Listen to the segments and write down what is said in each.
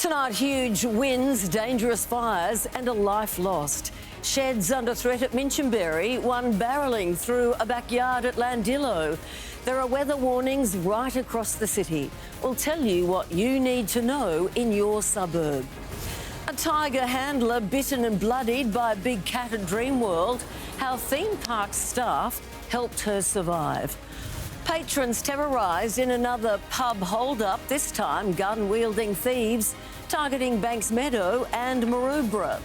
Tonight, huge winds, dangerous fires and a life lost. Sheds under threat at Minchinbury, one barrelling through a backyard at Landillo. There are weather warnings right across the city. We'll tell you what you need to know in your suburb. A tiger handler bitten and bloodied by a big cat at Dreamworld. How theme park staff helped her survive. Patrons terrorised in another pub hold-up, this time gun-wielding thieves targeting Banks Meadow and Maroubra.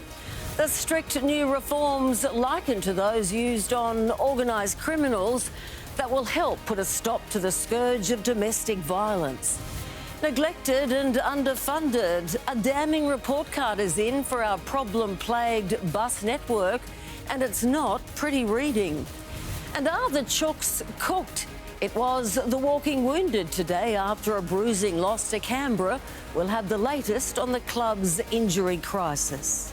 The strict new reforms likened to those used on organised criminals that will help put a stop to the scourge of domestic violence. Neglected and underfunded, a damning report card is in for our problem-plagued bus network, and it's not pretty reading. And are the chooks cooked? It was the walking wounded today after a bruising loss to Canberra. We'll have the latest on the club's injury crisis.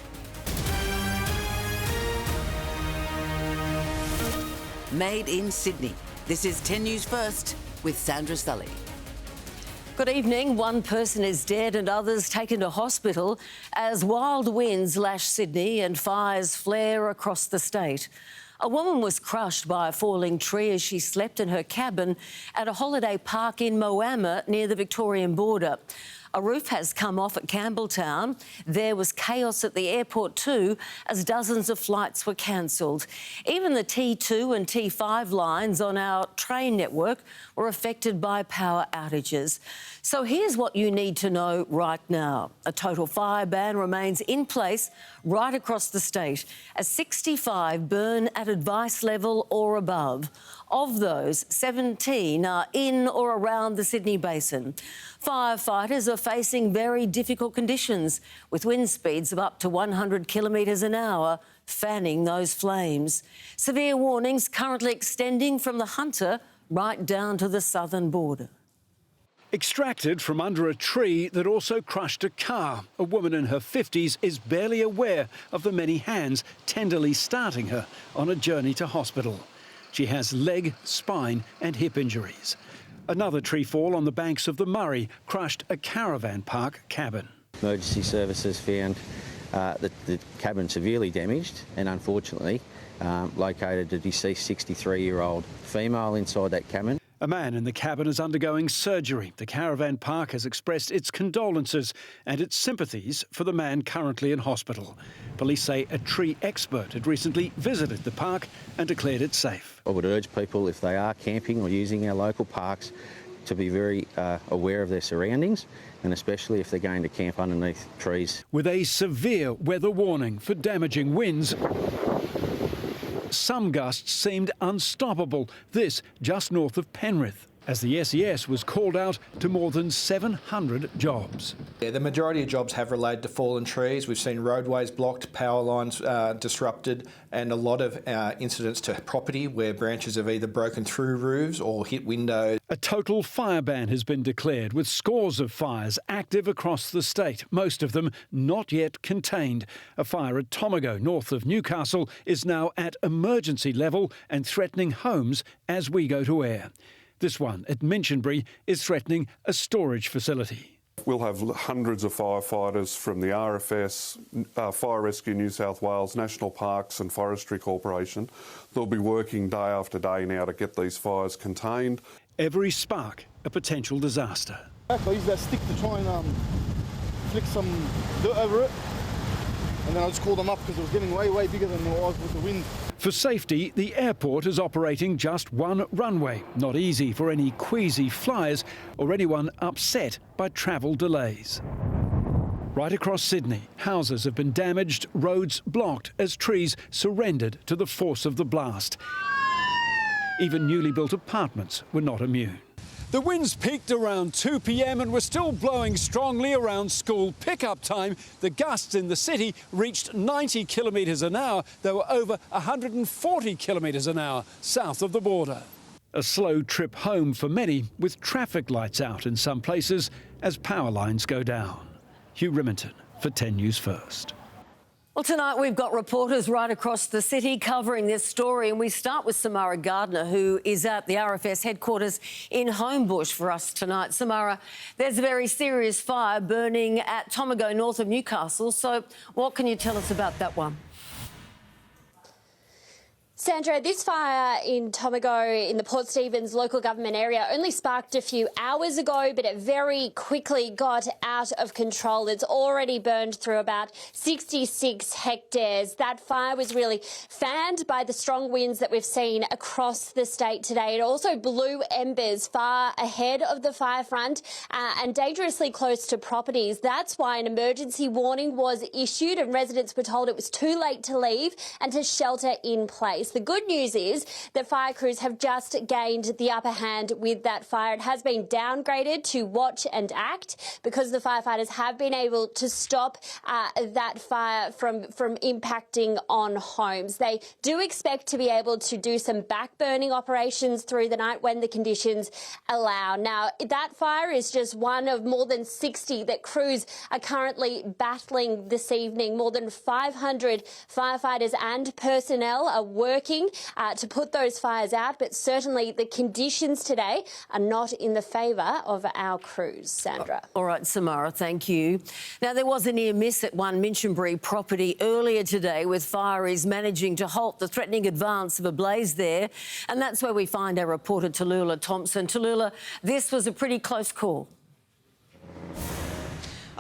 Made in Sydney. This is 10 News First with Sandra Sully. Good evening. One person is dead and others taken to hospital as wild winds lash Sydney and fires flare across the state. A woman was crushed by a falling tree as she slept in her cabin at a holiday park in Moama near the Victorian border. A roof has come off at Campbelltown. There was chaos at the airport too, as dozens of flights were cancelled. Even the T2 and T5 lines on our train network were affected by power outages. So here's what you need to know right now. A total fire ban remains in place right across the state, as 65 burn at advice level or above. Of those, 17 are in or around the Sydney Basin. Firefighters are facing very difficult conditions, with wind speeds of up to 100 kilometres an hour, fanning those flames. Severe warnings currently extending from the Hunter right down to the southern border. Extracted from under a tree that also crushed a car, a woman in her 50s is barely aware of the many hands tenderly starting her on a journey to hospital. She has leg, spine and hip injuries. Another tree fall on the banks of the Murray crushed a caravan park cabin. Emergency services found the cabin severely damaged and unfortunately located a deceased 63-year-old female inside that cabin. A man in the cabin is undergoing surgery. The caravan park has expressed its condolences and its sympathies for the man currently in hospital. Police say a tree expert had recently visited the park and declared it safe. I would urge people, if they are camping or using our local parks, to be very aware of their surroundings, and especially if they're going to camp underneath trees. With a severe weather warning for damaging winds, some gusts seemed unstoppable, this just north of Penrith, as the SES was called out to more than 700 jobs. Yeah, the majority of jobs have related to fallen trees. We've seen roadways blocked, power lines disrupted, and a lot of incidents to property where branches have either broken through roofs or hit windows. A total fire ban has been declared, with scores of fires active across the state, most of them not yet contained. A fire at Tomago, north of Newcastle, is now at emergency level and threatening homes as we go to air. This one at Minchinbury is threatening a storage facility. We'll have hundreds of firefighters from the RFS, Fire Rescue New South Wales, National Parks and Forestry Corporation. They'll be working day after day now to get these fires contained. Every spark a potential disaster. I used that stick to try and flick some dirt over it, and then I just called them up because it was getting way bigger than it was with the wind. For safety, the airport is operating just one runway. Not easy for any queasy flyers or anyone upset by travel delays. Right across Sydney, houses have been damaged, roads blocked as trees surrendered to the force of the blast. Even newly built apartments were not immune. The winds peaked around 2 p.m. and were still blowing strongly around school pickup time. The gusts in the city reached 90 kilometres an hour. They were over 140 kilometres an hour south of the border. A slow trip home for many, with traffic lights out in some places as power lines go down. Hugh Riminton for 10 News First. Well, tonight we've got reporters right across the city covering this story, and we start with Samara Gardner, who is at the RFS headquarters in Homebush for us tonight. Samara, there's a very serious fire burning at Tomago, north of Newcastle. So what can you tell us about that one? Sandra, this fire in Tomago in the Port Stephens local government area only sparked a few hours ago, but it very quickly got out of control. It's already burned through about 66 hectares. That fire was really fanned by the strong winds that we've seen across the state today. It also blew embers far ahead of the fire front and dangerously close to properties. That's why an emergency warning was issued and residents were told it was too late to leave and to shelter in place. The good news is that fire crews have just gained the upper hand with that fire. It has been downgraded to watch and act because the firefighters have been able to stop that fire from impacting on homes. They do expect to be able to do some back-burning operations through the night when the conditions allow. Now, that fire is just one of more than 60 that crews are currently battling this evening. More than 500 firefighters and personnel are working to put those fires out, but certainly the conditions today are not in the favour of our crews. Sandra. All right, Samara, thank you. Now, there was a near miss at one Minchinbury property earlier today with fireys managing to halt the threatening advance of a blaze there, and that's where we find our reporter Tallulah Thompson. Tallulah, this was a pretty close call.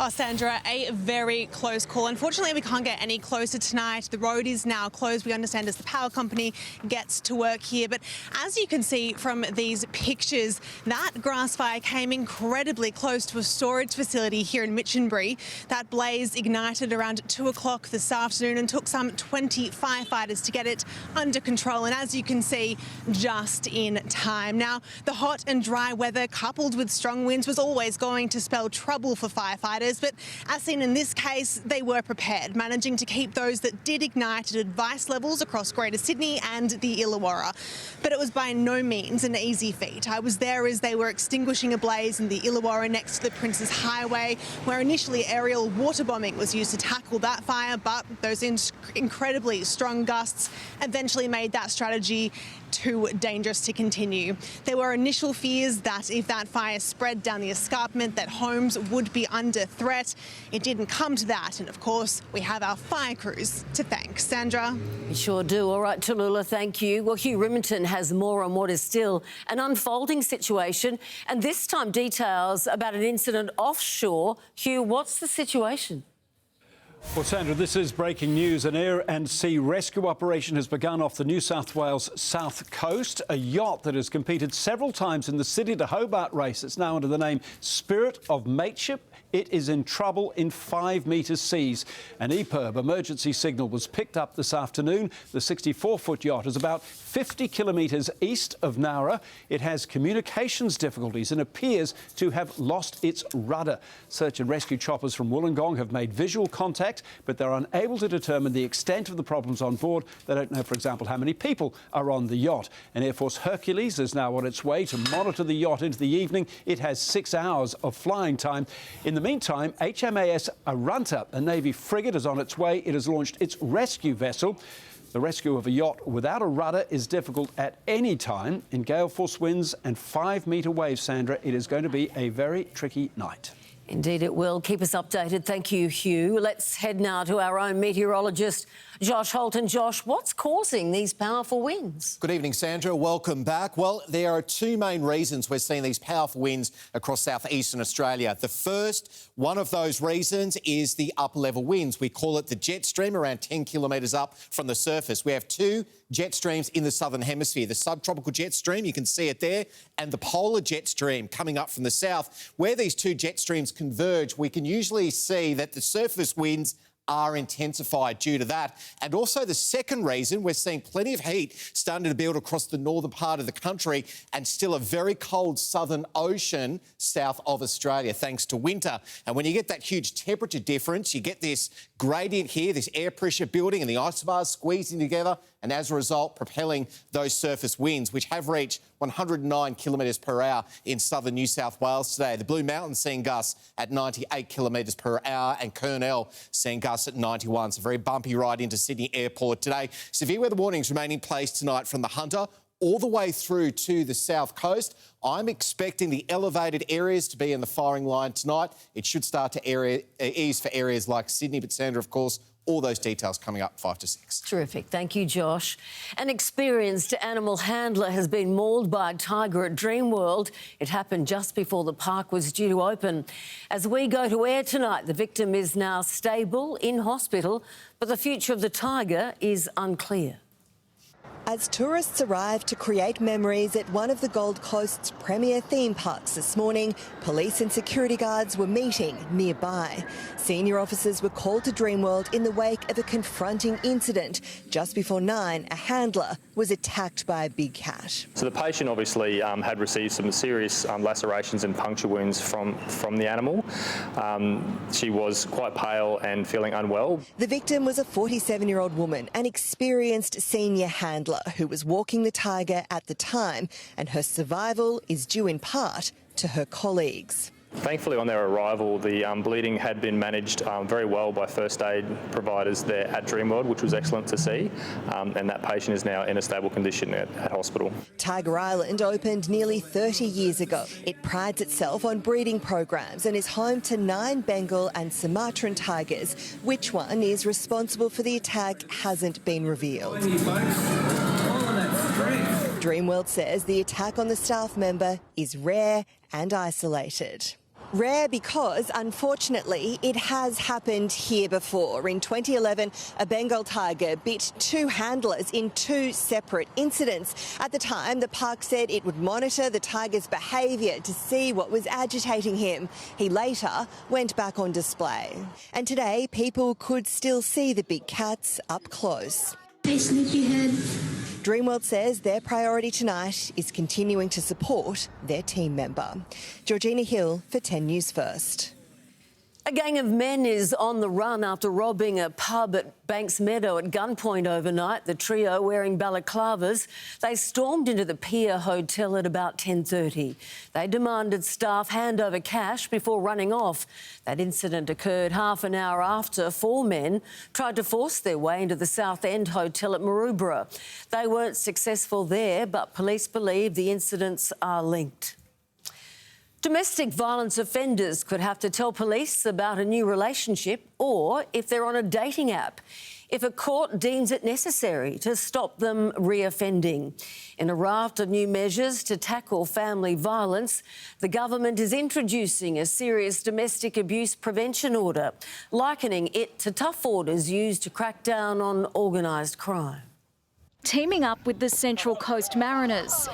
Oh, Sandra, a very close call. Unfortunately, we can't get any closer tonight. The road is now closed, we understand, as the power company gets to work here. But as you can see from these pictures, that grass fire came incredibly close to a storage facility here in Minchinbury. That blaze ignited around 2 o'clock this afternoon and took some 20 firefighters to get it under control. And as you can see, just in time. Now, the hot and dry weather coupled with strong winds was always going to spell trouble for firefighters. But as seen in this case, they were prepared, managing to keep those that did ignite at advice levels across Greater Sydney and the Illawarra. But it was by no means an easy feat. I was there as they were extinguishing a blaze in the Illawarra next to the Princes Highway, where initially aerial water bombing was used to tackle that fire, but those incredibly strong gusts eventually made that strategy too dangerous to continue. There were initial fears that if that fire spread down the escarpment, that homes would be under threat. It didn't come to that, and of course, we have our fire crews to thank. Sandra? We sure do. All right, Tallulah, thank you. Well, Hugh Rimington has more on what is still an unfolding situation, and this time details about an incident offshore. Hugh, what's the situation? Well, Sandra, this is breaking news. An air and sea rescue operation has begun off the New South Wales south coast. A yacht that has competed several times in the Sydney to Hobart race. It's now under the name Spirit of Mateship. It is in trouble in 5-metre seas. An EPIRB emergency signal was picked up this afternoon. The 64-foot yacht is about 50 kilometres east of Nowra. It has communications difficulties and appears to have lost its rudder. Search and rescue choppers from Wollongong have made visual contact, but they're unable to determine the extent of the problems on board. They don't know, for example, how many people are on the yacht. An Air Force Hercules is now on its way to monitor the yacht into the evening. It has 6 hours of flying time. In the meantime, HMAS Arunta, a Navy frigate, is on its way. It has launched its rescue vessel. The rescue of a yacht without a rudder is difficult at any time. In gale force winds and 5-metre waves, Sandra, it is going to be a very tricky night. Indeed it will. Keep us updated. Thank you, Hugh. Let's head now to our own meteorologist, Josh Holton. Josh, what's causing these powerful winds? Good evening, Sandra. Welcome back. Well, there are two main reasons we're seeing these powerful winds across southeastern Australia. The first, one of those reasons is the upper-level winds. We call it the jet stream, around 10 kilometres up from the surface. We have two jet streams in the southern hemisphere. The subtropical jet stream, you can see it there, and the polar jet stream coming up from the south. Where these two jet streams converge, we can usually see that the surface winds are intensified due to that. And also the second reason, we're seeing plenty of heat starting to build across the northern part of the country and still a very cold southern ocean south of Australia, thanks to winter. And when you get that huge temperature difference, you get this gradient here, this air pressure building and the isobars squeezing together, and as a result, propelling those surface winds, which have reached 109 kilometres per hour in southern New South Wales today. The Blue Mountains seeing gusts at 98 kilometres per hour and Kurnell seeing gusts at 91. It's a very bumpy ride into Sydney Airport today. Severe weather warnings remain in place tonight from the Hunter all the way through to the south coast. I'm expecting the elevated areas to be in the firing line tonight. It should start to ease for areas like Sydney, but Sandra, of course, all those details coming up 5 to 6. Terrific. Thank you, Josh. An experienced animal handler has been mauled by a tiger at Dreamworld. It happened just before the park was due to open. As we go to air tonight, the victim is now stable in hospital, but the future of the tiger is unclear. As tourists arrived to create memories at one of the Gold Coast's premier theme parks this morning, police and security guards were meeting nearby. Senior officers were called to Dreamworld in the wake of a confronting incident. Just before 9, a handler was attacked by a big cat. So the patient obviously had received some serious lacerations and puncture wounds from the animal. She was quite pale and feeling unwell. The victim was a 47-year-old woman, an experienced senior handler who was walking the tiger at the time, and her survival is due in part to her colleagues. Thankfully, on their arrival, the bleeding had been managed very well by first aid providers there at Dreamworld, which was excellent to see, and that patient is now in a stable condition at hospital. Tiger Island opened nearly 30 years ago. It prides itself on breeding programs and is home to 9 Bengal and Sumatran tigers. Which one is responsible for the attack hasn't been revealed. Dreamworld says the attack on the staff member is rare and isolated. Rare because, unfortunately, it has happened here before. In 2011, a Bengal tiger bit 2 handlers in 2 separate incidents. At the time, the park said it would monitor the tiger's behaviour to see what was agitating him. He later went back on display. And today, people could still see the big cats up close. Hey, sleepyhead. Dreamworld says their priority tonight is continuing to support their team member. Georgina Hill for 10 News First. A gang of men is on the run after robbing a pub at Banks Meadow at gunpoint overnight. The trio, wearing balaclavas, they stormed into the Pier Hotel at about 10:30. They demanded staff hand over cash before running off. That incident occurred half an hour after 4 men tried to force their way into the South End Hotel at Maroubra. They weren't successful there, but police believe the incidents are linked. Domestic violence offenders could have to tell police about a new relationship or if they're on a dating app, if a court deems it necessary to stop them reoffending. In a raft of new measures to tackle family violence, the government is introducing a serious domestic abuse prevention order, likening it to tough orders used to crack down on organised crime. Teaming up with the Central Coast Mariners,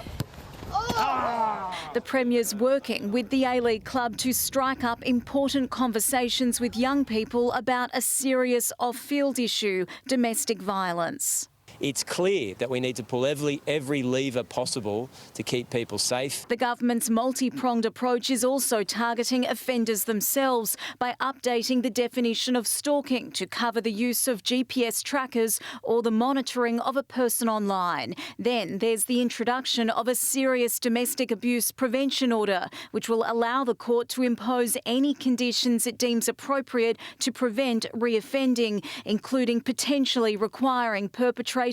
the Premier's working with the A-League club to strike up important conversations with young people about a serious off-field issue, domestic violence. It's clear that we need to pull every lever possible to keep people safe. The government's multi-pronged approach is also targeting offenders themselves by updating the definition of stalking to cover the use of GPS trackers or the monitoring of a person online. Then there's the introduction of a serious domestic abuse prevention order, which will allow the court to impose any conditions it deems appropriate to prevent reoffending, including potentially requiring perpetrators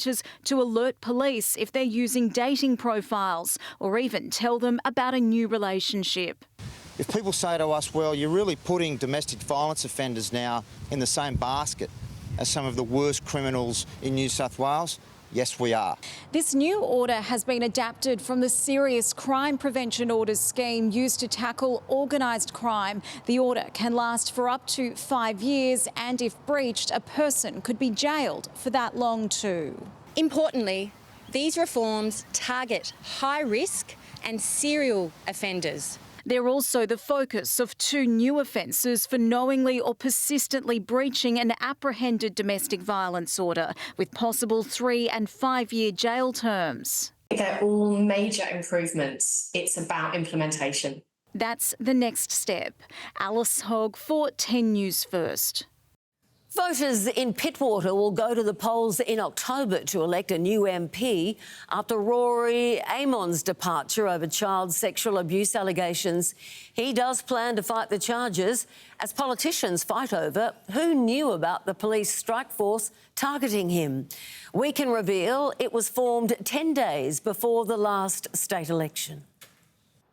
to alert police if they're using dating profiles or even tell them about a new relationship. If people say to us, well, you're really putting domestic violence offenders now in the same basket as some of the worst criminals in New South Wales, yes, we are. This new order has been adapted from the Serious Crime Prevention Orders scheme used to tackle organised crime. The order can last for up to 5 years, and if breached, a person could be jailed for that long too. Importantly, these reforms target high-risk and serial offenders. They're also the focus of 2 new offences for knowingly or persistently breaching an apprehended domestic violence order, with possible 3- and 5-year jail terms. They're all major improvements. It's about implementation. That's the next step. Alice Hogg for 10 News First. Voters in Pittwater will go to the polls in October to elect a new MP after Rory Amon's departure over child sexual abuse allegations. He does plan to fight the charges as politicians fight over who knew about the police strike force targeting him. We can reveal it was formed 10 days before the last state election.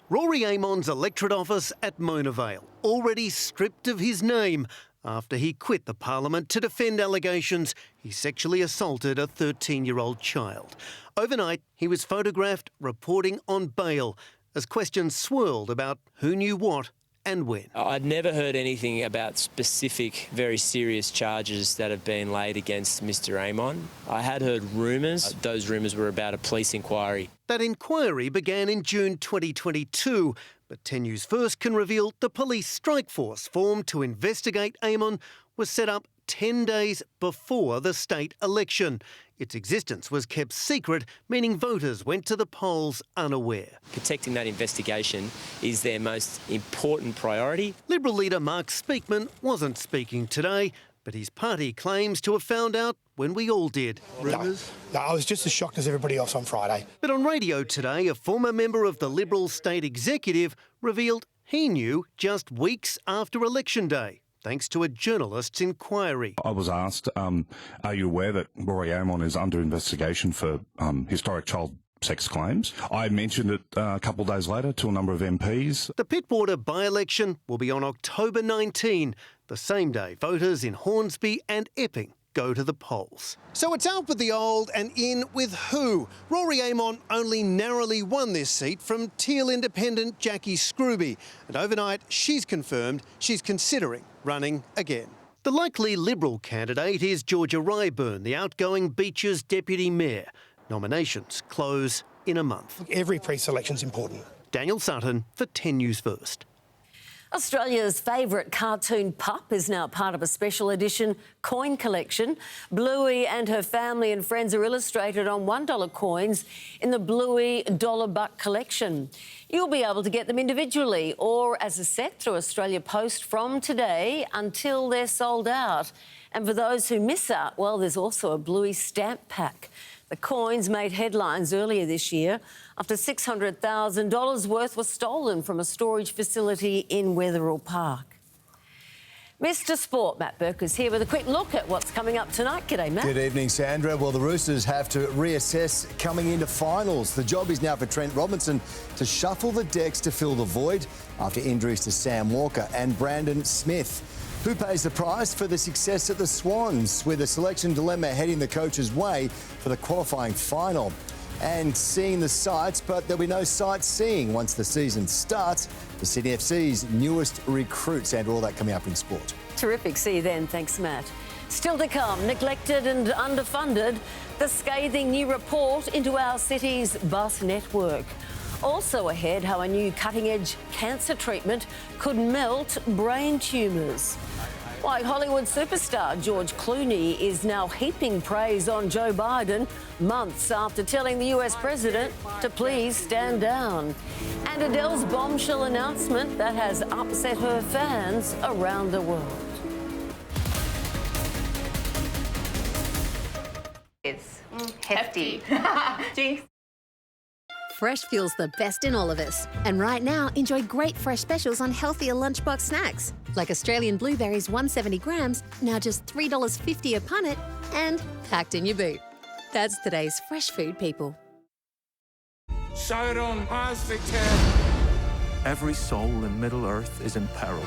Rory Amon's electorate office at Mona Vale, already stripped of his name after he quit the parliament to defend allegations he sexually assaulted a 13-year-old child. Overnight, he was photographed reporting on bail as questions swirled about who knew what and when. I'd never heard anything about specific, very serious charges that have been laid against Mr Amon. I had heard rumours. Those rumours were about a police inquiry. That inquiry began in June 2022, but 10 News First can reveal the police strike force formed to investigate Amon was set up 10 days before the state election. Its existence was kept secret, meaning voters went to the polls unaware. Protecting that investigation is their most important priority. Liberal leader Mark Speakman wasn't speaking today, but his party claims to have found out when we all did. Rumours? No, I was just as shocked as everybody else on Friday. But on radio today, a former member of the Liberal state executive revealed he knew just weeks after Election Day, thanks to a journalist's inquiry. I was asked, are you aware that Rory Amon is under investigation for historic child sex claims? I mentioned it a couple of days later to a number of MPs. The Pittwater by-election will be on October 19, the same day voters in Hornsby and Epping go to the polls. So it's out with the old and in with who? Rory Amon only narrowly won this seat from Teal independent Jackie Scrooby, and overnight she's confirmed she's considering running again. The likely Liberal candidate is Georgia Ryburn, the outgoing Beaches deputy mayor. Nominations close in a month. Every pre-selection's important. Daniel Sutton for 10 News First. Australia's favourite cartoon pup is now part of a special edition coin collection. Bluey and her family and friends are illustrated on $1 coins in the Bluey Dollar Buck collection. You'll be able to get them individually or as a set through Australia Post from today until they're sold out. And for those who miss out, well, there's also a Bluey stamp pack. The coins made headlines earlier this year after $600,000 worth was stolen from a storage facility in Wetherill Park. Mr Sport, Matt Burke is here with a quick look at what's coming up tonight. G'day, Matt. Good evening, Sandra. Well, the Roosters have to reassess coming into finals. The job is now for Trent Robinson to shuffle the decks to fill the void after injuries to Sam Walker and Brandon Smith. Who pays the price for the success at the Swans, with a selection dilemma heading the coach's way for the qualifying final? And seeing the sights, but there'll be no sightseeing once the season starts. The Sydney FC's newest recruits, and all that coming up in sport. Terrific. See you then. Thanks, Matt. Still to come, neglected and underfunded, the scathing new report into our city's bus network. Also ahead, how a new cutting-edge cancer treatment could melt brain tumours. Why Hollywood superstar George Clooney is now heaping praise on Joe Biden months after telling the US president to please stand down. And Adele's bombshell announcement that has upset her fans around the world. It's hefty. Jinx. Fresh feels the best in all of us. And right now, enjoy great fresh specials on healthier lunchbox snacks, like Australian blueberries 170 grams, now just $3.50 a punnet, and packed in your boot. That's today's fresh food, people. Showdown has the Every soul in Middle Earth is in peril.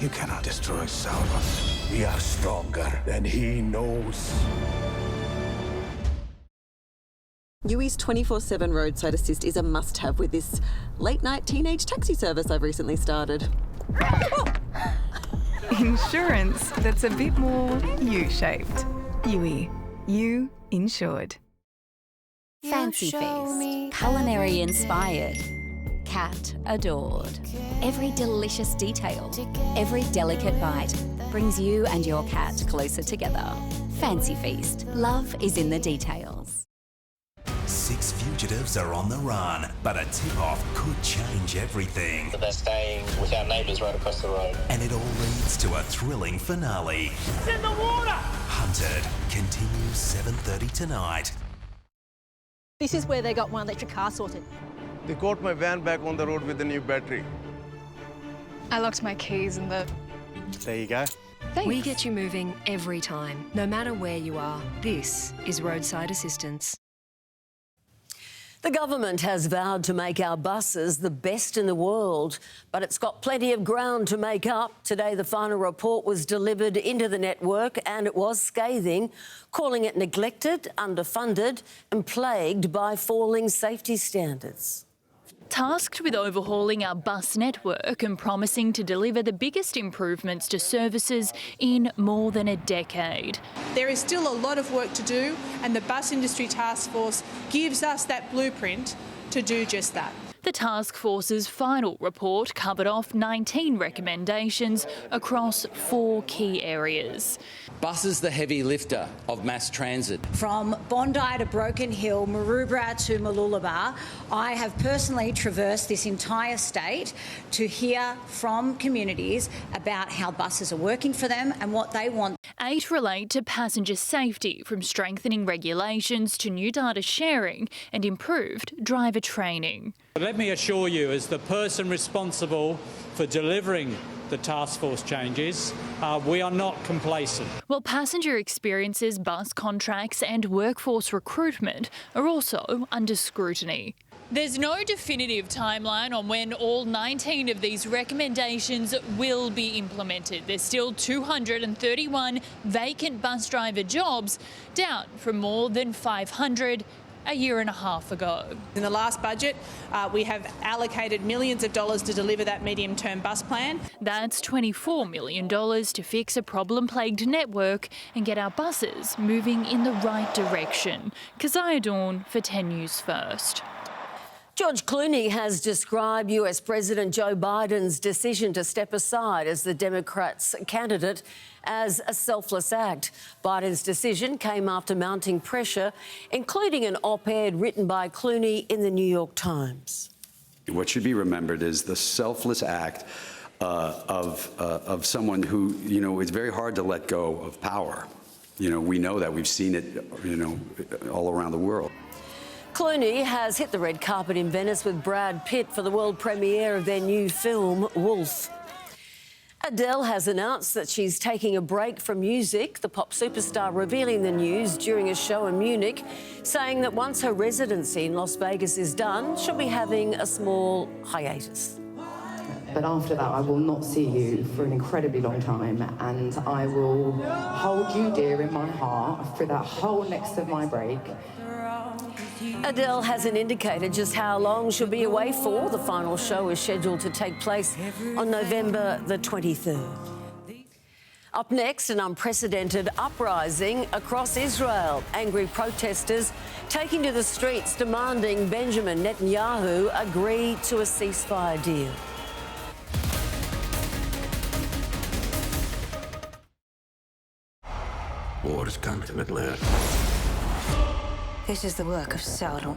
You cannot destroy Salvador. We are stronger than he knows. UI's 24/7 roadside assist is a must-have with this late-night teenage taxi service I've recently started. Insurance that's a bit more U-shaped. UI. You insured. Fancy feast. Culinary inspired. Cat adored. Every delicious detail, every delicate bite brings you and your cat closer together. Fancy feast. Love is in the details. 6 fugitives fugitives are on the run, but a tip-off could change everything. They're staying with our neighbours right across the road. And it all leads to a thrilling finale. It's in the water! Hunted continues 7:30 tonight. This is where they got my electric car sorted. They got my van back on the road with a new battery. I locked my keys in the... There you go. Thanks. We get you moving every time, no matter where you are. This is roadside assistance. The government has vowed to make our buses the best in the world, but it's got plenty of ground to make up. Today, the final report was delivered into the network and it was scathing, calling it neglected, underfunded and plagued by falling safety standards. Tasked with overhauling our bus network and promising to deliver the biggest improvements to services in more than a decade. There is still a lot of work to do, and the Bus Industry Task Force gives us that blueprint to do just that. The task force's final report covered off 19 recommendations across 4 key areas. Bus is the heavy lifter of mass transit. From Bondi to Broken Hill, Maroubra to Mooloolaba, I have personally traversed this entire state to hear from communities about how buses are working for them and what they want. 8 relate to passenger safety, from strengthening regulations to new data sharing and improved driver training. Let me assure you, as the person responsible for delivering the task force changes, we are not complacent. Well, passenger experiences, bus contracts and workforce recruitment are also under scrutiny. There's no definitive timeline on when all 19 of these recommendations will be implemented. There's still 231 vacant bus driver jobs, down from more than 500 a year and a half ago. In the last budget, we have allocated millions of dollars to deliver that medium-term bus plan. That's $24 million to fix a problem-plagued network and get our buses moving in the right direction. Keziah Dawn for 10 News First. George Clooney has described US President Joe Biden's decision to step aside as the Democrats' candidate as a selfless act. Biden's decision came after mounting pressure, including an op-ed written by Clooney in the New York Times. What should be remembered is the selfless act of someone who, it's very hard to let go of power. We know that. We've seen it, all around the world. Clooney has hit the red carpet in Venice with Brad Pitt for the world premiere of their new film, Wolf. Adele has announced that she's taking a break from music, the pop superstar revealing the news during a show in Munich, saying that once her residency in Las Vegas is done, she'll be having a small hiatus. But after that, I will not see you for an incredibly long time, and I will hold you dear in my heart for that whole next of my break. Adele hasn't indicated just how long she'll be away for. The final show is scheduled to take place on November the 23rd. Up next, an unprecedented uprising across Israel. Angry protesters taking to the streets demanding Benjamin Netanyahu agree to a ceasefire deal. War has come to Middle-earth. This is the work of Salvador.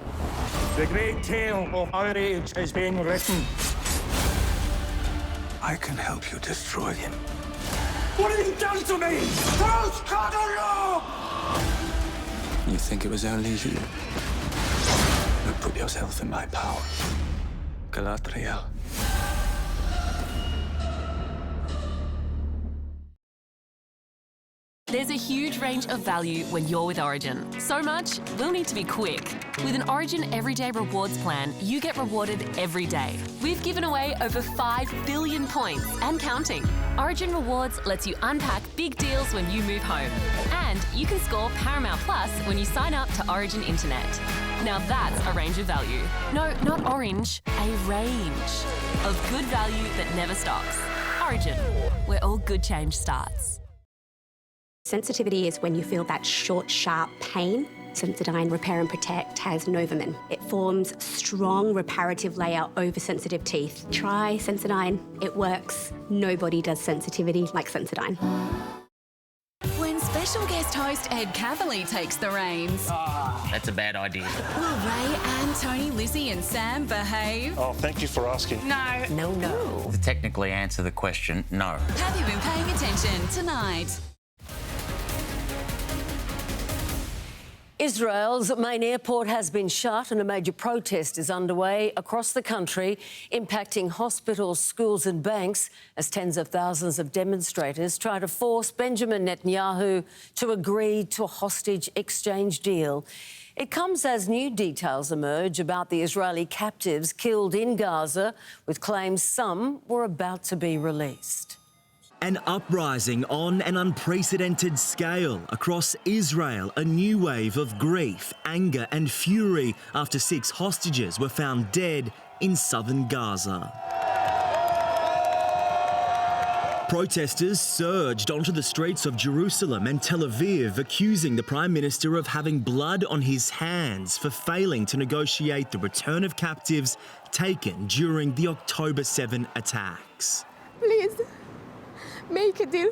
The great tale of our age is being written. I can help you destroy him. What have you done to me? Who's got you? You think it was only you? You put yourself in my power. Galadriel. There's a huge range of value when you're with Origin. So much, we'll need to be quick. With an Origin Everyday Rewards plan, you get rewarded every day. We've given away over 5 billion points and counting. Origin Rewards lets you unpack big deals when you move home. And you can score Paramount Plus when you sign up to Origin Internet. Now that's a range of value. No, not orange, a range of good value that never stops. Origin, where all good change starts. Sensitivity is when you feel that short, sharp pain. Sensodyne Repair and Protect has Novamin. It forms strong reparative layer over sensitive teeth. Try Sensodyne. It works. Nobody does sensitivity like Sensodyne. When special Special guest host Ed Catherley takes the reins. That's a bad idea. Will Ray, Anne, Tony, Lizzie and Sam behave? Oh, thank you for asking. No. No. To technically answer the question, no. Have you been paying attention tonight? Israel's main airport has been shut and a major protest is underway across the country, impacting hospitals, schools and banks as tens of thousands of demonstrators try to force Benjamin Netanyahu to agree to a hostage exchange deal. It comes as new details emerge about the Israeli captives killed in Gaza, with claims some were about to be released. An uprising on an unprecedented scale across Israel, a new wave of grief, anger and fury after 6 hostages were found dead in southern Gaza. Protesters surged onto the streets of Jerusalem and Tel Aviv, accusing the Prime Minister of having blood on his hands for failing to negotiate the return of captives taken during the October 7 attacks. Please, make a deal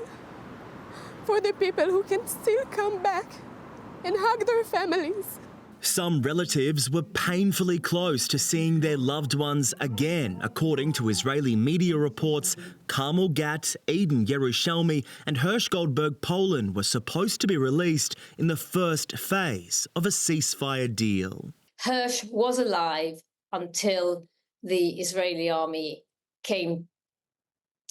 for the people who can still come back and hug their families. Some relatives were painfully close to seeing their loved ones again. According to Israeli media reports, Carmel Gat, Eden Yerushalmi and Hirsch Goldberg Poland were supposed to be released in the first phase of a ceasefire deal. Hirsch was alive until the Israeli army came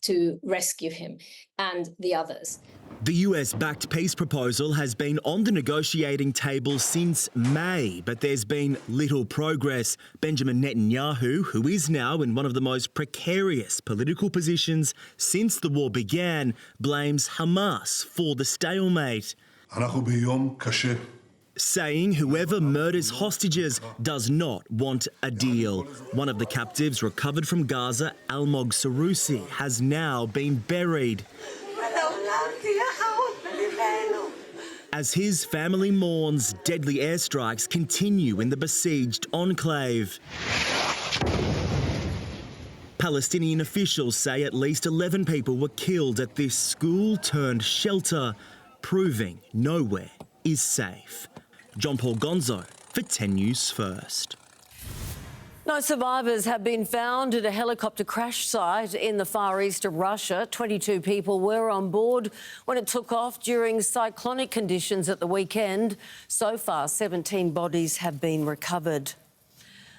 to rescue him and the others. The US-backed peace proposal has been on the negotiating table since May, but there's been little progress. Benjamin Netanyahu, who is now in one of the most precarious political positions since the war began, blames Hamas for the stalemate, saying whoever murders hostages does not want a deal. One of the captives recovered from Gaza, Almog Sarusi, has now been buried. As his family mourns, deadly airstrikes continue in the besieged enclave. Palestinian officials say at least 11 people were killed at this school-turned-shelter, proving nowhere is safe. John Paul Gonzo for 10 News First. No survivors have been found at a helicopter crash site in the far east of Russia. 22 people were on board when it took off during cyclonic conditions at the weekend. So far, 17 bodies have been recovered.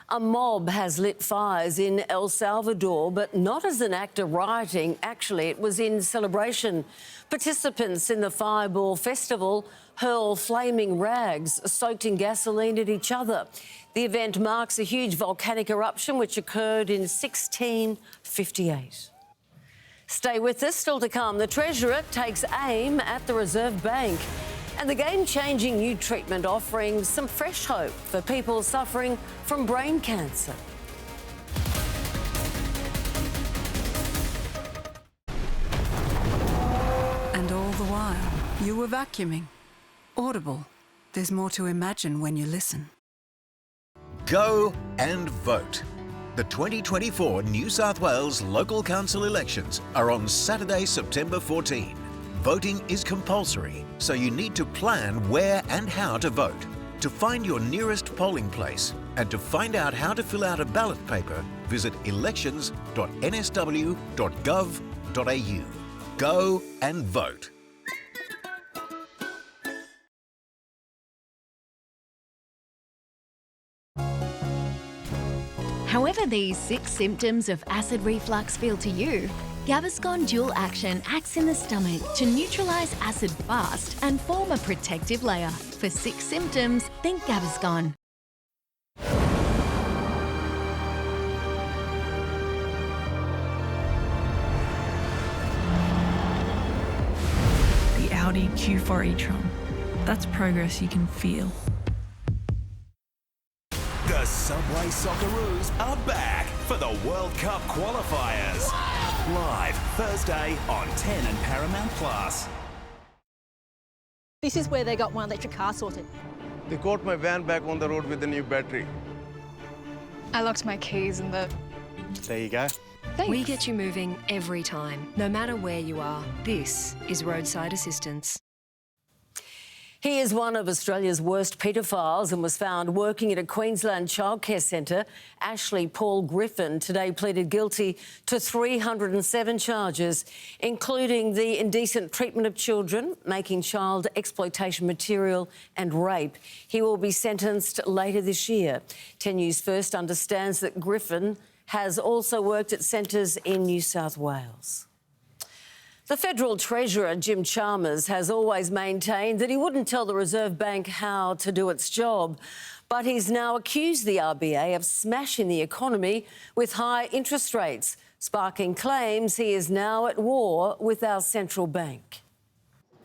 A mob has lit fires in El Salvador, but not as an act of rioting. Actually, it was in celebration. Participants in the Fireball Festival hurl flaming rags soaked in gasoline at each other. The event marks a huge volcanic eruption which occurred in 1658. Stay with us, still to come. The Treasurer takes aim at the Reserve Bank. And the game-changing new treatment offering some fresh hope for people suffering from brain cancer. And all the while, you were vacuuming. Audible. There's more to imagine when you listen. Go and vote. The 2024 New South Wales local council elections are on Saturday, September 14. Voting is compulsory, so you need to plan where and how to vote. To find your nearest polling place and to find out how to fill out a ballot paper, visit elections.nsw.gov.au. Go and vote. However these 6 symptoms of acid reflux feel to you, Gaviscon Dual Action acts in the stomach to neutralise acid fast and form a protective layer. For 6 symptoms, think Gaviscon. The Audi Q4 e-tron. That's progress you can feel. The Subway Socceroos are back for the World Cup qualifiers. Live Thursday on 10 and Paramount Plus. This is where they got my electric car sorted. They got my van back on the road with a new battery. I locked my keys in the... There you go. Thanks. We get you moving every time, no matter where you are. This is roadside assistance. He is one of Australia's worst paedophiles and was found working at a Queensland childcare centre. Ashley Paul Griffin today pleaded guilty to 307 charges, including the indecent treatment of children, making child exploitation material and rape. He will be sentenced later this year. 10 News First understands that Griffin has also worked at centres in New South Wales. The Federal Treasurer, Jim Chalmers, has always maintained that he wouldn't tell the Reserve Bank how to do its job, but he's now accused the RBA of smashing the economy with high interest rates, sparking claims he is now at war with our central bank.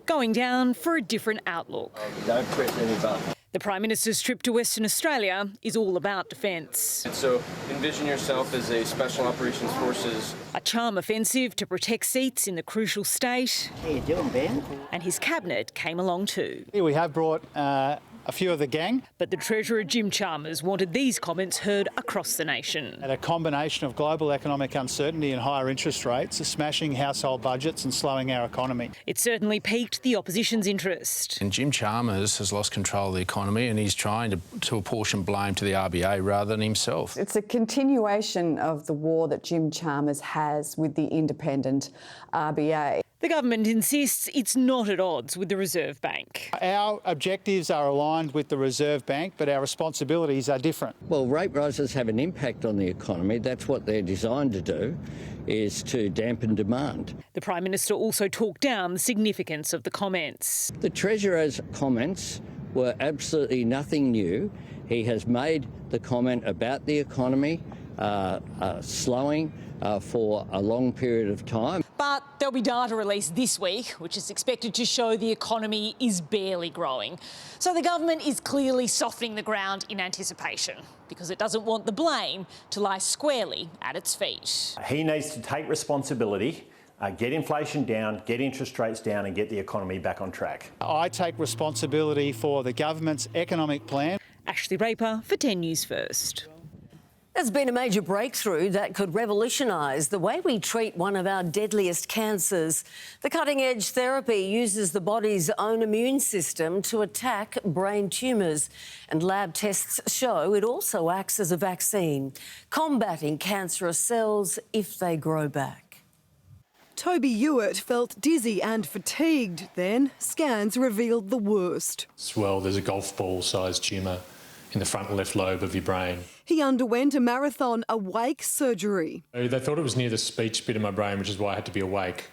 Going down for a different outlook. Don't press any button. The Prime Minister's trip to Western Australia is all about defence. So envision yourself as a Special Operations Forces. A charm offensive to protect seats in the crucial state. How you doing, Ben? And his cabinet came along too. Here we have brought a few of the gang. But the Treasurer, Jim Chalmers, wanted these comments heard across the nation. At a combination of global economic uncertainty and higher interest rates, smashing household budgets and slowing our economy. It certainly piqued the opposition's interest. And Jim Chalmers has lost control of the economy and he's trying to apportion blame to the RBA rather than himself. It's a continuation of the war that Jim Chalmers has with the independent RBA. The government insists it's not at odds with the Reserve Bank. Our objectives are aligned with the Reserve Bank, but our responsibilities are different. Well, rate rises have an impact on the economy. That's what they're designed to do, is to dampen demand. The Prime Minister also talked down the significance of the comments. The Treasurer's comments were absolutely nothing new. He has made the comment about the economy slowing for a long period of time. But there'll be data released this week, which is expected to show the economy is barely growing. So the government is clearly softening the ground in anticipation because it doesn't want the blame to lie squarely at its feet. He needs to take responsibility, get inflation down, get interest rates down and get the economy back on track. I take responsibility for the government's economic plan. Ashley Raper for 10 News First. There's been a major breakthrough that could revolutionise the way we treat one of our deadliest cancers. The cutting-edge therapy uses the body's own immune system to attack brain tumours, and lab tests show it also acts as a vaccine, combating cancerous cells if they grow back. Toby Hewitt felt dizzy and fatigued. Then scans revealed the worst. Well, there's a golf ball-sized tumour in the front left lobe of your brain. He underwent a marathon awake surgery. They thought it was near the speech bit of my brain, which is why I had to be awake.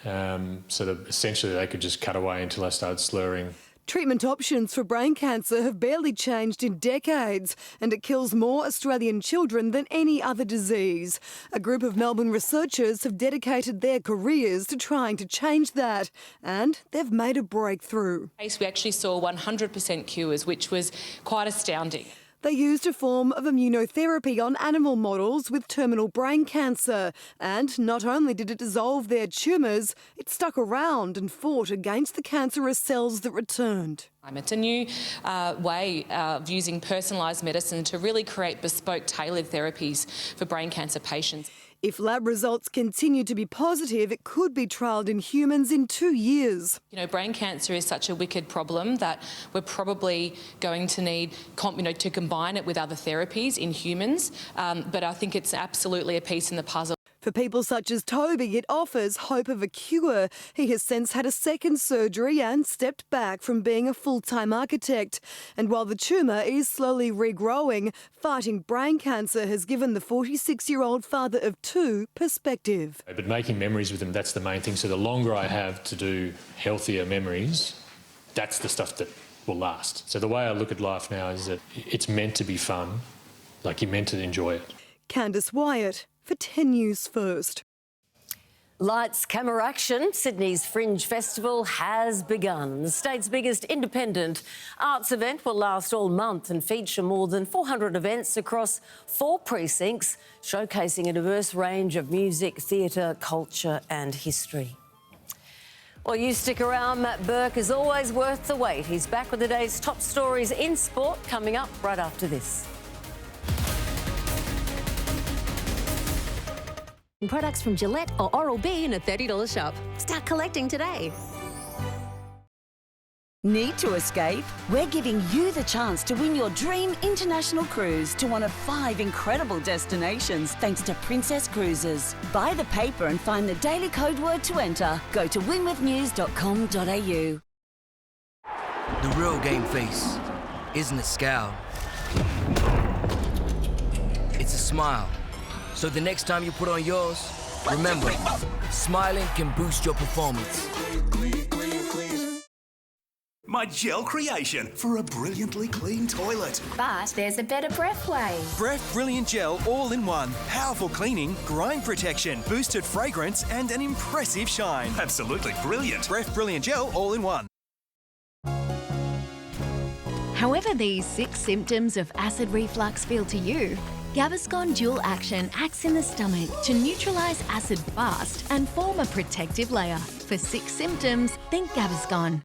So that essentially they could just cut away until I started slurring. Treatment options for brain cancer have barely changed in decades, and it kills more Australian children than any other disease. A group of Melbourne researchers have dedicated their careers to trying to change that, and they've made a breakthrough. We actually saw 100% cures, which was quite astounding. They used a form of immunotherapy on animal models with terminal brain cancer. And not only did it dissolve their tumours, it stuck around and fought against the cancerous cells that returned. It's a new way of using personalised medicine to really create bespoke, tailored therapies for brain cancer patients. If lab results continue to be positive, it could be trialled in humans in 2 years. You know, brain cancer is such a wicked problem that we're probably going to need to combine it with other therapies in humans, but I think it's absolutely a piece in the puzzle. For people such as Toby, it offers hope of a cure. He has since had a second surgery and stepped back from being a full-time architect. And while the tumour is slowly regrowing, fighting brain cancer has given the 46-year-old father of two perspective. But making memories with them, that's the main thing. So the longer I have to do healthier memories, that's the stuff that will last. So the way I look at life now is that it's meant to be fun, like you're meant to enjoy it. Candice Wyatt for 10 News First. Lights, camera, action. Sydney's Fringe Festival has begun. The state's biggest independent arts event will last all month and feature more than 400 events across 4 precincts, showcasing a diverse range of music, theatre, culture and history. Well, you stick around. Matt Burke is always worth the wait. He's back with the day's top stories in sport coming up right after this. Products from Gillette or Oral-B in a $30 shop. Start collecting today. Need to escape? We're giving you the chance to win your dream international cruise to one of 5 incredible destinations thanks to Princess Cruises. Buy the paper and find the daily code word to enter. Go to winwithnews.com.au. The real game face isn't a scowl. It's a smile. So the next time you put on yours, remember, smiling can boost your performance. My gel creation for a brilliantly clean toilet. But there's a better breath way. Breath Brilliant Gel all-in-one. Powerful cleaning, grime protection, boosted fragrance and an impressive shine. Absolutely brilliant. Breath Brilliant Gel all-in-one. However these 6 symptoms of acid reflux feel to you, Gaviscon Dual Action acts in the stomach to neutralise acid fast and form a protective layer. For 6 symptoms, think Gaviscon.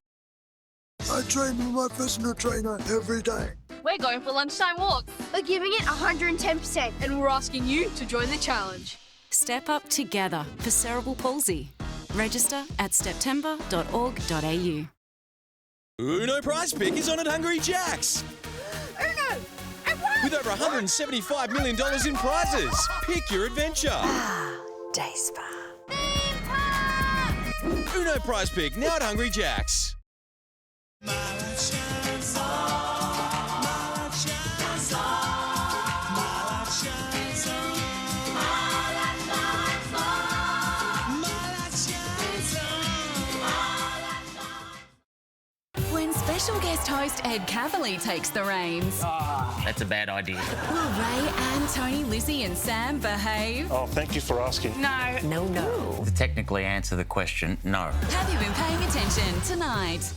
I train with my personal trainer every day. We're going for lunchtime walks. We're giving it 110% and we're asking you to join the challenge. Step up together for cerebral palsy. Register at september.org.au. Uno Prize Pick is on at Hungry Jack's. Uno! With over $175 million in prizes. Pick your adventure. Day Spa. Uno Prize Pick now at Hungry Jack's. When special guest host Ed Cavalier takes the reins. That's a bad idea. Will Ray, Anne, Tony, Lizzie and Sam behave? Oh, thank you for asking. No. No. To technically answer the question, no. Have you been paying attention tonight?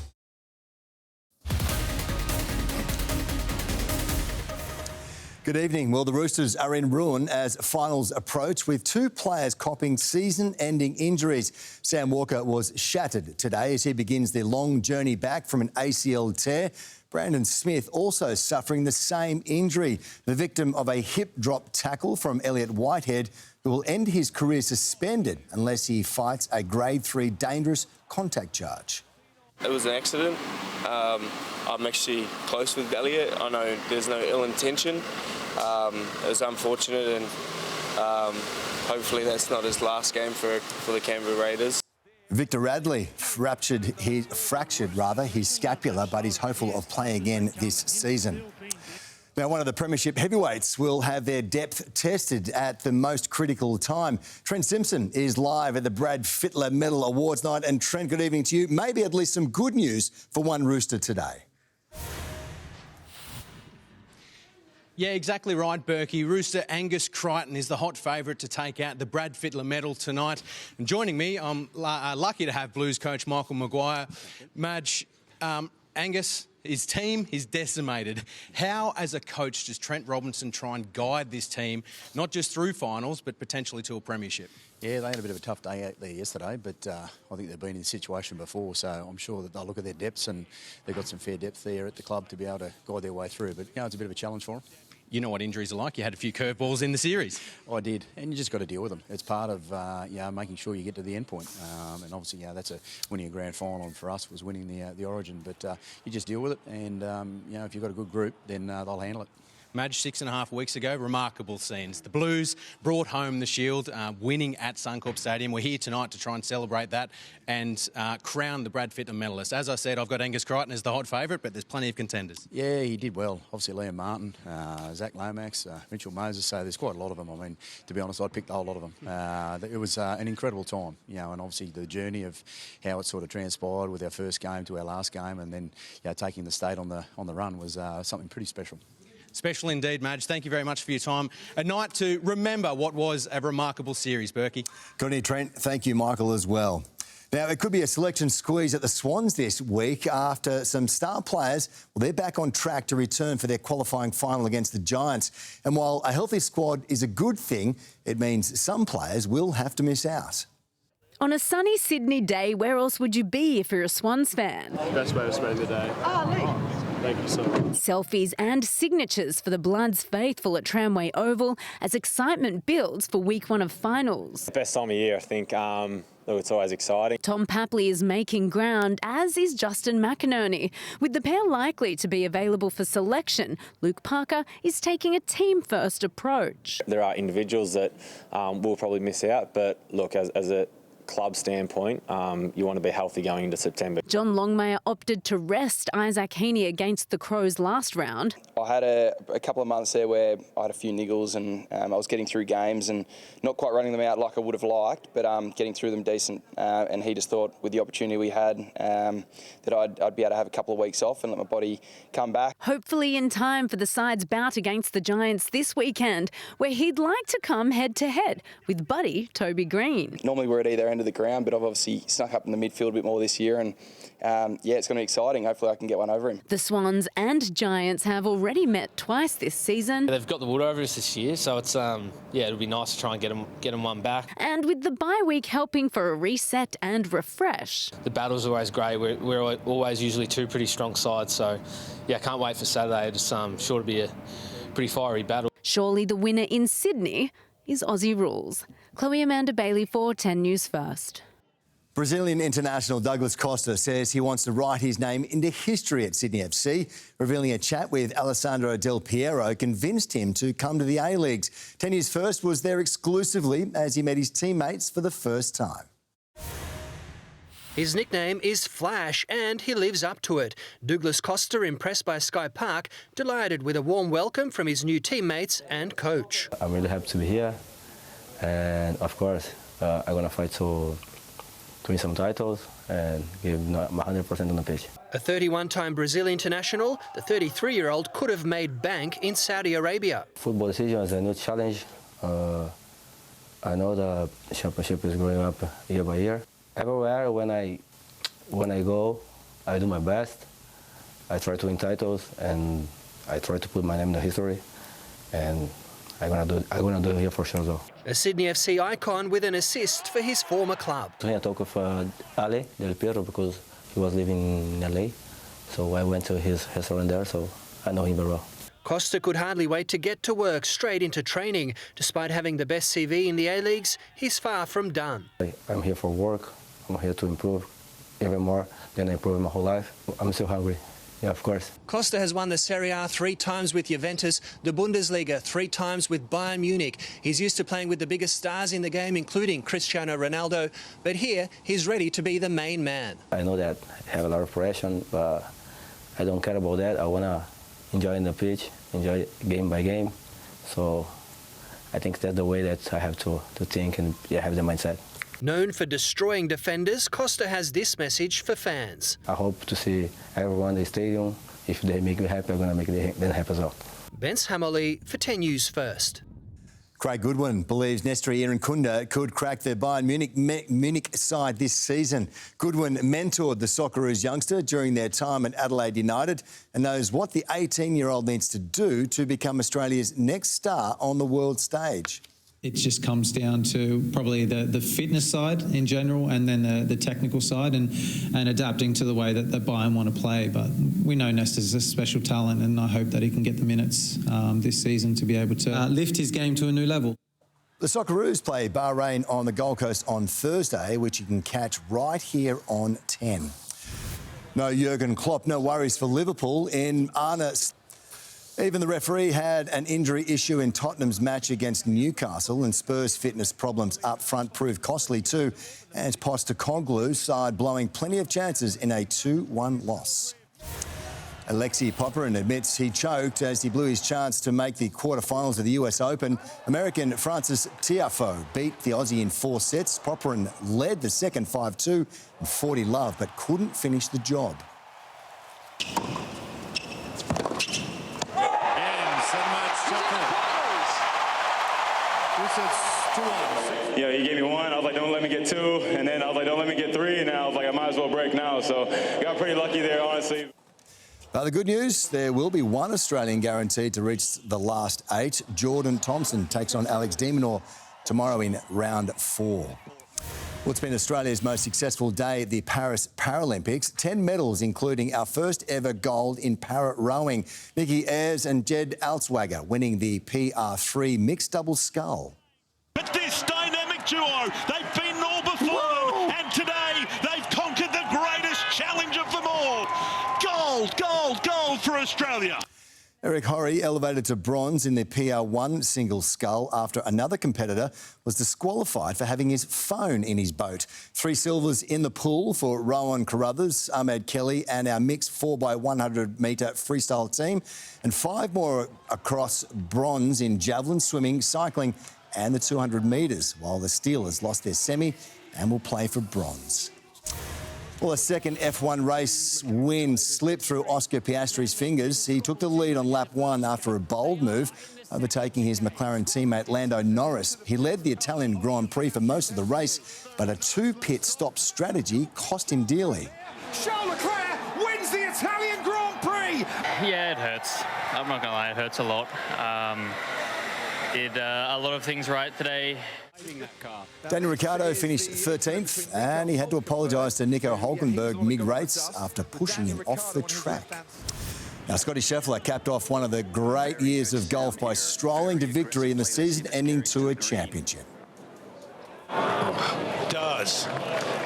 Good evening. Well, the Roosters are in ruin as finals approach, with 2 players copping season-ending injuries. Sam Walker was shattered today as he begins their long journey back from an ACL tear. Brandon Smith also suffering the same injury, the victim of a hip drop tackle from Elliot Whitehead, who will end his career suspended unless he fights a Grade 3 dangerous contact charge. It was an accident. I'm actually close with Elliot. I know there's no ill intention. It was unfortunate, and hopefully that's not his last game for the Canberra Raiders. Victor Radley fractured his scapula, but he's hopeful of playing again this season. Now, one of the premiership heavyweights will have their depth tested at the most critical time. Trent Simpson is live at the Brad Fittler Medal Awards night. And Trent, good evening to you. Maybe at least some good news for one Rooster today. Yeah, exactly right, Berkey. Rooster Angus Crichton is the hot favourite to take out the Brad Fittler Medal tonight. And joining me, I'm lucky to have Blues coach Michael Maguire. Madge, Angus, his team is decimated. How, as a coach, does Trent Robinson try and guide this team, not just through finals, but potentially to a premiership? Yeah, they had a bit of a tough day out there yesterday, but I think they've been in this situation before, so I'm sure that they'll look at their depths, and they've got some fair depth there at the club to be able to guide their way through. But, you know, it's a bit of a challenge for them. You know what injuries are like. You had a few curveballs in the series. I did, and you just got to deal with them. It's part of making sure you get to the end point. And obviously, that's winning a grand final, and for us was winning the Origin. But you just deal with it, and if you've got a good group, then they'll handle it. Madge, 6.5 weeks ago, remarkable scenes. The Blues brought home the Shield, winning at Suncorp Stadium. We're here tonight to try and celebrate that and crown the Brad Fittler medalist. As I said, I've got Angus Crichton as the hot favourite, but there's plenty of contenders. Yeah, he did well. Obviously, Liam Martin, Zach Lomax, Mitchell Moses, so there's quite a lot of them. I mean, to be honest, I'd pick the whole lot of them. It was an incredible time, and obviously the journey of how it sort of transpired with our first game to our last game, and then taking the state on the run was something pretty special. Special indeed, Madge. Thank you very much for your time. A night to remember what was a remarkable series, Berkey. Good evening, Trent. Thank you, Michael, as well. Now, it could be a selection squeeze at the Swans this week after some star players, they're back on track to return for their qualifying final against the Giants. And while a healthy squad is a good thing, it means some players will have to miss out. On a sunny Sydney day, where else would you be if you're a Swans fan? Best way to spend the day. Oh, Luke. Thank you so much. Selfies and signatures for the Bloods faithful at Tramway Oval as excitement builds for week 1 of finals. Best time of year, I think. It's always exciting. Tom Papley is making ground, as is Justin McInerney. With the pair likely to be available for selection, Luke Parker is taking a team-first approach. There are individuals that will probably miss out, but look, as a club standpoint, you want to be healthy going into September. John Longmire opted to rest Isaac Heaney against the Crows last round. I had a couple of months there where I had a few niggles and I was getting through games and not quite running them out like I would have liked, but getting through them decent. And he just thought with the opportunity we had that I'd be able to have a couple of weeks off and let my body come back. Hopefully in time for the side's bout against the Giants this weekend, where he'd like to come head-to-head with buddy Toby Green. Normally we're at either end of the ground, but I've obviously snuck up in the midfield a bit more this year and it's going to be exciting. Hopefully I can get one over him. The Swans and Giants have already met twice this season. They've got the wood over us this year, so it's it'll be nice to try and get them one back. And with the bye week helping for a reset and refresh. The battle's always great. We're always usually two pretty strong sides, so yeah, can't wait for Saturday. It's sure to be a pretty fiery battle. Surely the winner in Sydney is Aussie Rules. Chloe Amanda Bailey for 10 News First. Brazilian international Douglas Costa says he wants to write his name into history at Sydney FC, revealing a chat with Alessandro Del Piero convinced him to come to the A-Leagues. 10 News First was there exclusively as he met his teammates for the first time. His nickname is Flash and he lives up to it. Douglas Costa, impressed by Sky Park, delighted with a warm welcome from his new teammates and coach. I'm really happy to be here and of course I'm going to fight to win some titles and give my 100% on the pitch. A 31-time Brazil international, the 33-year-old could have made bank in Saudi Arabia. Football decision is a new challenge. I know the championship is growing up year by year. Everywhere when I go, I do my best. I try to win titles and I try to put my name in the history. And I'm gonna do it here for sure though. A Sydney FC icon with an assist for his former club. I talked with Ale Del Piero because he was living in LA. So I went to his restaurant there, so I know him very well. Costa could hardly wait to get to work straight into training. Despite having the best CV in the A-Leagues, he's far from done. I'm here for work. I'm here to improve even more than I improved my whole life. I'm still hungry. Yeah, of course. Costa has won the Serie A 3 times with Juventus, the Bundesliga 3 times with Bayern Munich. He's used to playing with the biggest stars in the game, including Cristiano Ronaldo. But here, he's ready to be the main man. I know that I have a lot of pressure, but I don't care about that. I want to enjoy in the pitch, enjoy game by game. So I think that's the way that I have to think and have the mindset. Known for destroying defenders, Costa has this message for fans. I hope to see everyone in the stadium. If they make me happy, I'm going to make them happy as well. Bence Hammerley for 10 News First. Craig Goodwin believes Nestori Irankunda could crack the Bayern Munich side this season. Goodwin mentored the Socceroos youngster during their time at Adelaide United and knows what the 18-year-old needs to do to become Australia's next star on the world stage. It just comes down to probably the fitness side in general and then the technical side and adapting to the way that Bayern want to play. But we know Nestor's a special talent and I hope that he can get the minutes this season to be able to lift his game to a new level. The Socceroos play Bahrain on the Gold Coast on Thursday, which you can catch right here on 10. No Jurgen Klopp, no worries for Liverpool in Arne. Even the referee had an injury issue in Tottenham's match against Newcastle, and Spurs' fitness problems up front proved costly too, as Postecoglou's side blowing plenty of chances in a 2-1 loss. Alexei Popyrin admits he choked as he blew his chance to make the quarterfinals of the US Open. American Francis Tiafoe beat the Aussie in 4 sets. Popyrin led the second 5-2 and 40-love, but couldn't finish the job. You know, he gave me 1. I was like, don't let me get 2. And then I was like, don't let me get 3. And I was like, I might as well break now. So got pretty lucky there, honestly. The good news, there will be one Australian guaranteed to reach the last 8. Jordan Thompson takes on Alex de Minaur tomorrow in round 4. Well, it's been Australia's most successful day at the Paris Paralympics. 10 medals, including our first ever gold in para rowing. Nikki Ayres and Jed Altswager winning the PR3 mixed double scull. But this dynamic duo, they've been all before them, and today they've conquered the greatest challenge of them all. Gold, gold, gold for Australia. Eric Horry elevated to bronze in the PR1 single scull after another competitor was disqualified for having his phone in his boat. 3 silvers in the pool for Rowan Carruthers, Ahmed Kelly and our mixed 4x100 metre freestyle team, and 5 more across bronze in javelin, swimming, cycling and the 200 metres, while the Steelers lost their semi and will play for bronze. Well, a second F1 race win slipped through Oscar Piastri's fingers. He took the lead on lap 1 after a bold move, overtaking his McLaren teammate Lando Norris. He led the Italian Grand Prix for most of the race, but a 2-pit stop strategy cost him dearly. Charles Leclerc wins the Italian Grand Prix. Yeah, it hurts. I'm not going to lie, it hurts a lot. Did a lot of things right today. Daniel Ricciardo finished 13th and he had to apologise to Nico Hulkenberg mid-race after pushing him off the track. Now, Scotty Scheffler capped off one of the great years of golf by strolling to victory in the season-ending Tour Championship. Does.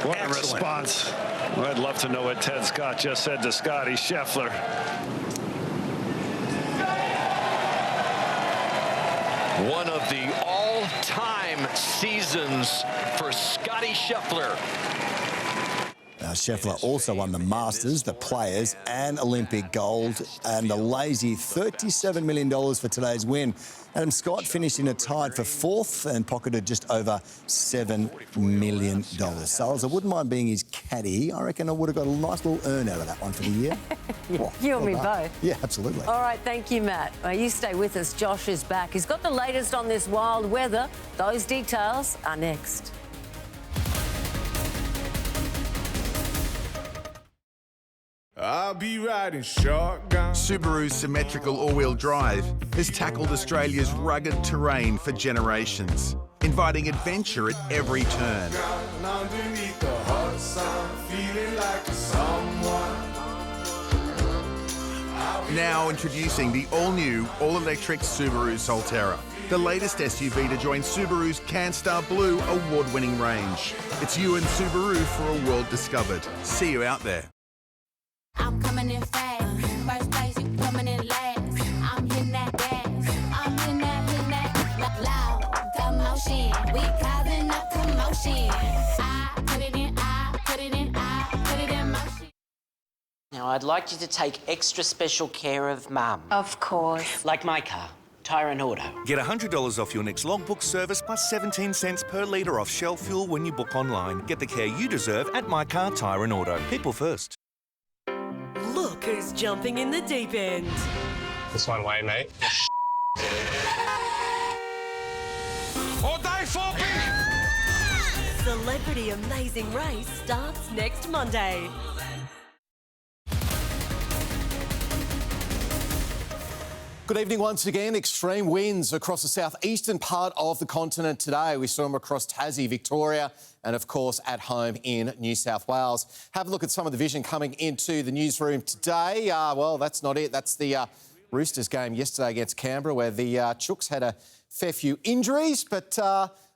What a response. I'd love to know what Ted Scott just said to Scotty Scheffler. One of the all-time seasons for Scotty Scheffler. Now, Scheffler also won the Masters, the Players and Olympic gold, and the lazy $37 million for today's win. Adam Scott finished in a tied for 4th and pocketed just over $7 million. Sales, I wouldn't mind being his caddy. I reckon I would have got a nice little earn out of that one for the year. You and me both. Yeah, absolutely. All right, thank you, Matt. You stay with us. Josh is back. He's got the latest on this wild weather. Those details are next. I'll be riding shotgun. Subaru's symmetrical all-wheel drive has tackled Australia's rugged terrain for generations, inviting adventure at every turn. Now introducing the all-new, all-electric Subaru Solterra, the latest SUV to join Subaru's CanStar Blue award-winning range. It's you and Subaru for a world discovered. See you out there. I'm coming in fast. First place, you coming in last. I'm hitting that gas. I'm hitting that loud commotion. We causing a commotion. I put it in motion. Now, I'd like you to take extra special care of Mum. Of course. Like my car, Tyre and Auto. Get $100 off your next logbook service plus 17 cents per litre off Shell fuel when you book online. Get the care you deserve at My Car, Tyre and Auto. People first. Look who's jumping in the deep end. This one way, mate. All day flopping! Celebrity Amazing Race starts next Monday. Good evening once again. Extreme winds across the southeastern part of the continent today. We saw them across Tassie, Victoria, and of course at home in New South Wales. Have a look at some of the vision coming into the newsroom today. Well, that's not it. That's the Roosters game yesterday against Canberra, where the Chooks had a fair few injuries, but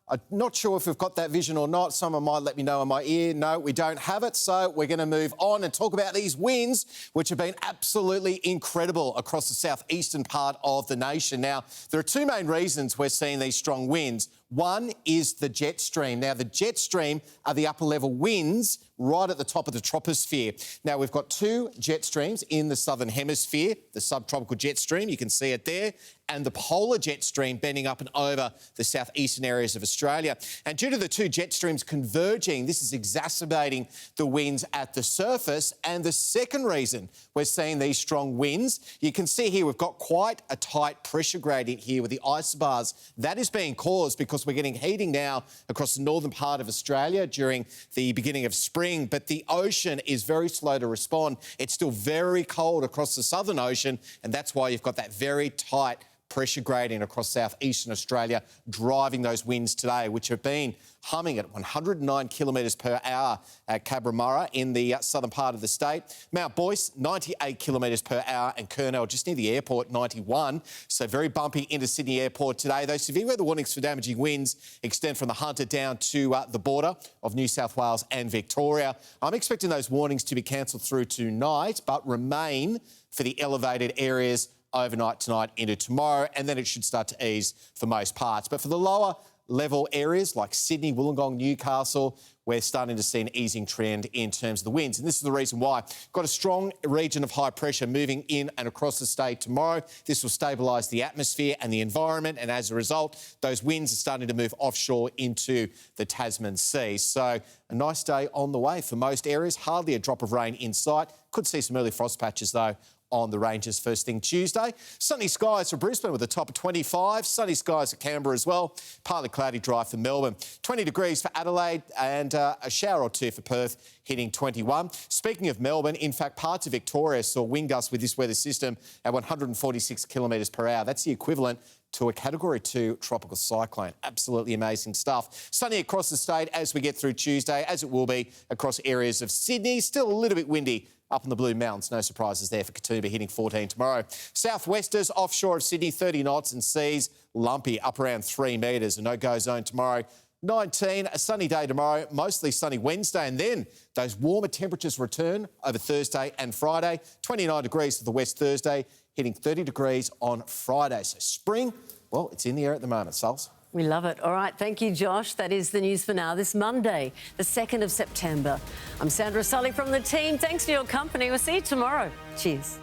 I'm not sure if we've got that vision or not. Someone might let me know in my ear. No, we don't have it. So we're going to move on and talk about these winds, which have been absolutely incredible across the southeastern part of the nation. Now, there are 2 main reasons we're seeing these strong winds. One is the jet stream. Now, the jet stream are the upper level winds right at the top of the troposphere. Now, we've got 2 jet streams in the southern hemisphere, the subtropical jet stream, you can see it there, and the polar jet stream bending up and over the southeastern areas of Australia. And due to the 2 jet streams converging, this is exacerbating the winds at the surface. And the second reason we're seeing these strong winds, you can see here we've got quite a tight pressure gradient here with the isobars. That is being caused because we're getting heating now across the northern part of Australia during the beginning of spring, but the ocean is very slow to respond. It's still very cold across the southern ocean, and that's why you've got that very tight pressure gradient across southeastern Australia, driving those winds today, which have been humming at 109 kilometres per hour at Cabramatta in the southern part of the state. Mount Boyce, 98 kilometres per hour, and Kurnell, just near the airport, 91. So very bumpy into Sydney Airport today. Those severe weather warnings for damaging winds extend from the Hunter down to the border of New South Wales and Victoria. I'm expecting those warnings to be cancelled through tonight, but remain for the elevated areas overnight tonight into tomorrow, and then it should start to ease for most parts. But for the lower level areas like Sydney, Wollongong, Newcastle, we're starting to see an easing trend in terms of the winds. And this is the reason why. Got a strong region of high pressure moving in and across the state tomorrow. This will stabilise the atmosphere and the environment. And as a result, those winds are starting to move offshore into the Tasman Sea. So a nice day on the way for most areas. Hardly a drop of rain in sight. Could see some early frost patches, though, on the ranges first thing Tuesday. Sunny skies for Brisbane with a top of 25. Sunny skies at Canberra as well. Partly cloudy dry for Melbourne. 20 degrees for Adelaide and a shower or two for Perth, hitting 21. Speaking of Melbourne, in fact, parts of Victoria saw wind gusts with this weather system at 146 kilometres per hour. That's the equivalent to a Category 2 tropical cyclone. Absolutely amazing stuff. Sunny across the state as we get through Tuesday, as it will be across areas of Sydney. Still a little bit windy up in the Blue Mountains. No surprises there for Katoomba, hitting 14 tomorrow. Southwesters offshore of Sydney, 30 knots, and seas lumpy up around 3 metres. A no-go zone tomorrow. 19, a sunny day tomorrow, mostly sunny Wednesday, and then those warmer temperatures return over Thursday and Friday. 29 degrees for the West Thursday, hitting 30 degrees on Friday. So spring, well, it's in the air at the moment, Suls. We love it. All right, thank you, Josh. That is the news for now this Monday, the 2nd of September. I'm Sandra, Sully from the team. Thanks for your company. We'll see you tomorrow. Cheers.